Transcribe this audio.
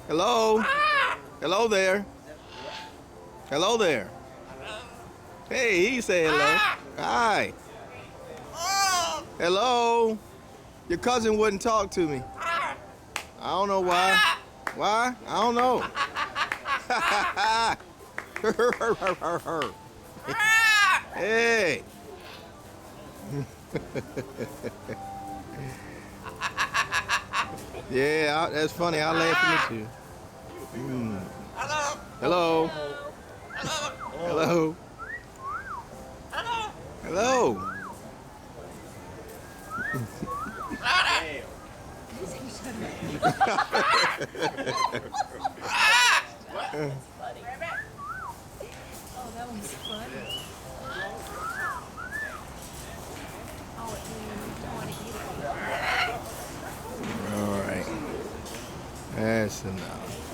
Hello? Hello there. Hello there. Hey, he said hello. Hi. Hello. Your cousin wouldn't talk to me. I don't know why. Why? I don't know. Hey. Yeah, that's funny. I'm laughing at you. Mm. Hello. Hello. Hello. Oh, that was funny. Oh, you don't want to eat it. All right. That's enough.